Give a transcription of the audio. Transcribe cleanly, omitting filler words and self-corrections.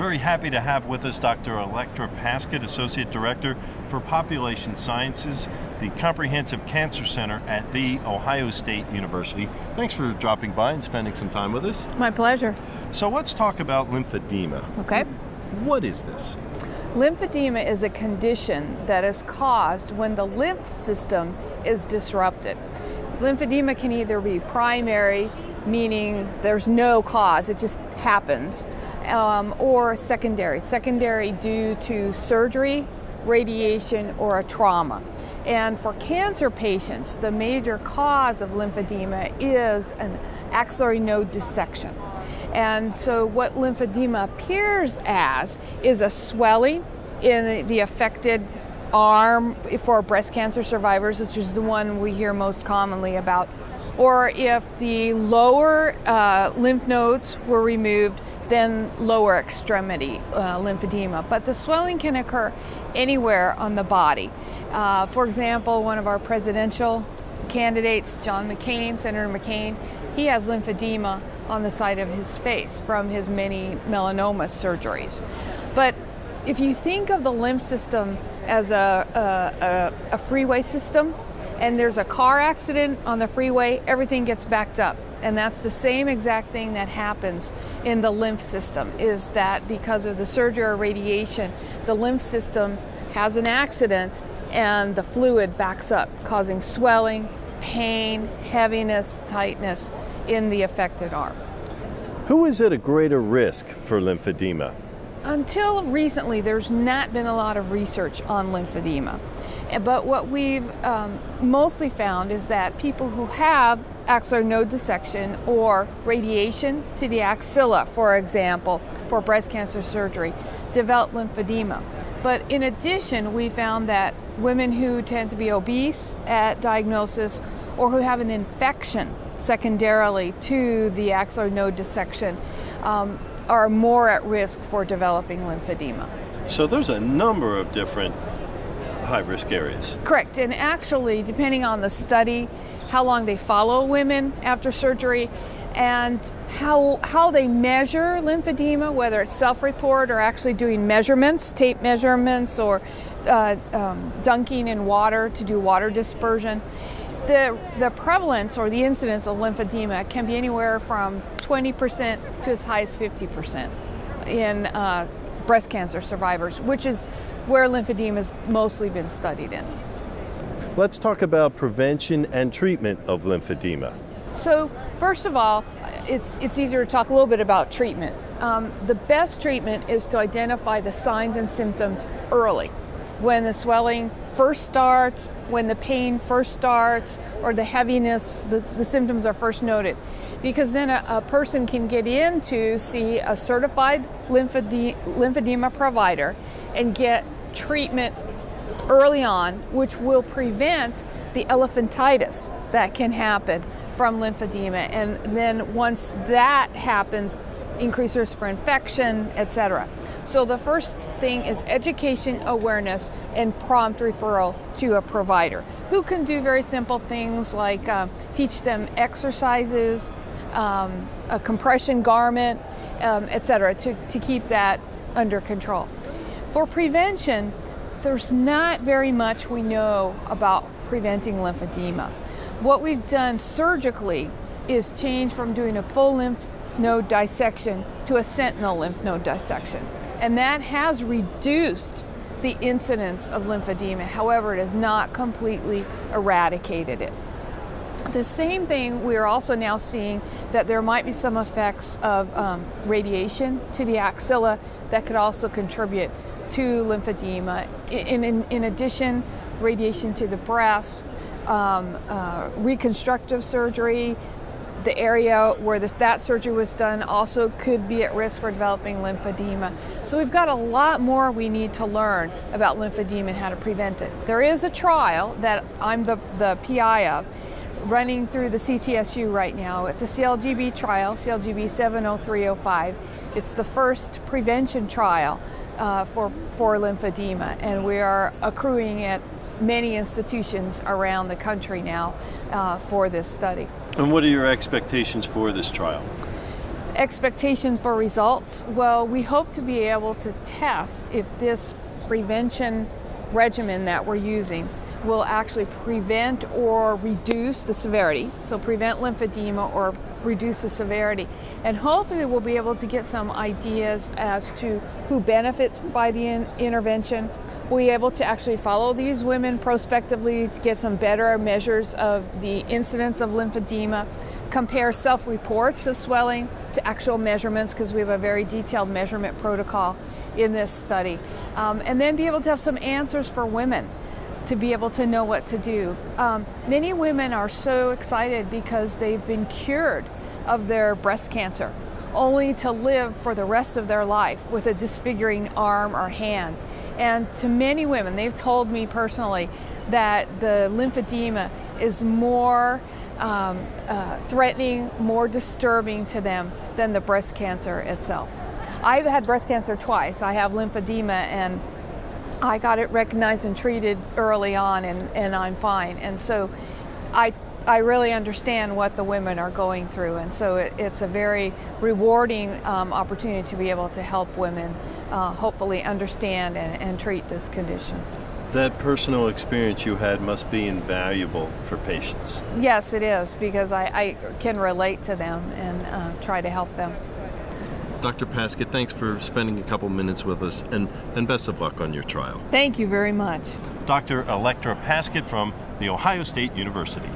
very happy to have with us Dr. Electra Paskett, Associate Director for Population Sciences, the Comprehensive Cancer Center at The Ohio State University. Thanks for dropping by and spending some time with us. My pleasure. So let's talk about lymphedema. Okay. What is this? Lymphedema is a condition that is caused when the lymph system is disrupted. Lymphedema can either be primary, meaning there's no cause, it just happens, or secondary due to surgery, radiation, or a trauma. And for cancer patients, the major cause of lymphedema is an axillary node dissection. And so what lymphedema appears as is a swelling in the affected arm for breast cancer survivors, which is the one we hear most commonly about. Or if the lower lymph nodes were removed, then lower extremity lymphedema. But the swelling can occur anywhere on the body. For example, one of our presidential candidates, Senator McCain, he has lymphedema on the side of his face from his many melanoma surgeries. But if you think of the lymph system as a freeway system, and there's a car accident on the freeway, everything gets backed up. And that's the same exact thing that happens in the lymph system, is that because of the surgery or radiation, the lymph system has an accident and the fluid backs up, causing swelling, pain, heaviness, tightness in the affected arm. Who is at a greater risk for lymphedema? Until recently, there's not been a lot of research on lymphedema. But what we've mostly found is that people who have axillary node dissection or radiation to the axilla, for example, for breast cancer surgery, develop lymphedema. But in addition, we found that women who tend to be obese at diagnosis or who have an infection secondarily to the axillary node dissection are more at risk for developing lymphedema. So there's a number of different high-risk areas. Correct, and actually, depending on the study, how long they follow women after surgery, and how they measure lymphedema, whether it's self-report or actually doing measurements, tape measurements, or dunking in water to do water dispersion. The prevalence or the incidence of lymphedema can be anywhere from 20% to as high as 50% in breast cancer survivors, which is where lymphedema has mostly been studied in. Let's talk about prevention and treatment of lymphedema. So first of all, it's easier to talk a little bit about treatment. The best treatment is to identify the signs and symptoms early. When the swelling first starts, when the pain first starts, or the heaviness, the symptoms are first noted. Because then a person can get in to see a certified lymphedema provider and get treatment early on, which will prevent the elephantitis that can happen from lymphedema. And then once that happens, increased risk for infection, etc. So the first thing is education, awareness, and prompt referral to a provider who can do very simple things like teach them exercises, a compression garment, etc., to keep that under control. For prevention, there's not very much we know about preventing lymphedema. What we've done surgically is change from doing a full lymph node dissection to a sentinel lymph node dissection. And that has reduced the incidence of lymphedema. However, it has not completely eradicated it. The same thing, we're also now seeing that there might be some effects of radiation to the axilla that could also contribute to lymphedema. In addition, radiation to the breast, reconstructive surgery, the area where that surgery was done also could be at risk for developing lymphedema. So we've got a lot more we need to learn about lymphedema and how to prevent it. There is a trial that I'm the PI of, running through the CTSU right now. It's a CALGB trial, CALGB 70305. It's the first prevention trial for lymphedema, and we are accruing at many institutions around the country now for this study. And what are your expectations for this trial? Expectations for results? Well, we hope to be able to test if this prevention regimen that we're using will actually prevent or reduce the severity, so prevent lymphedema or reduce the severity. And hopefully we'll be able to get some ideas as to who benefits by the intervention. We'll be able to actually follow these women prospectively to get some better measures of the incidence of lymphedema, compare self-reports of swelling to actual measurements, because we have a very detailed measurement protocol in this study, and then be able to have some answers for women to be able to know what to do. Many women are so excited because they've been cured of their breast cancer, only to live for the rest of their life with a disfiguring arm or hand. And to many women, they've told me personally that the lymphedema is more threatening, more disturbing to them than the breast cancer itself. I've had breast cancer twice. I have lymphedema, and I got it recognized and treated early on, and I'm fine. And so I really understand what the women are going through, and so it's a very rewarding opportunity to be able to help women hopefully understand and treat this condition. That personal experience you had must be invaluable for patients. Yes, it is, because I can relate to them and try to help them. Dr. Paskett, thanks for spending a couple minutes with us, and best of luck on your trial. Thank you very much. Dr. Electra Paskett from The Ohio State University.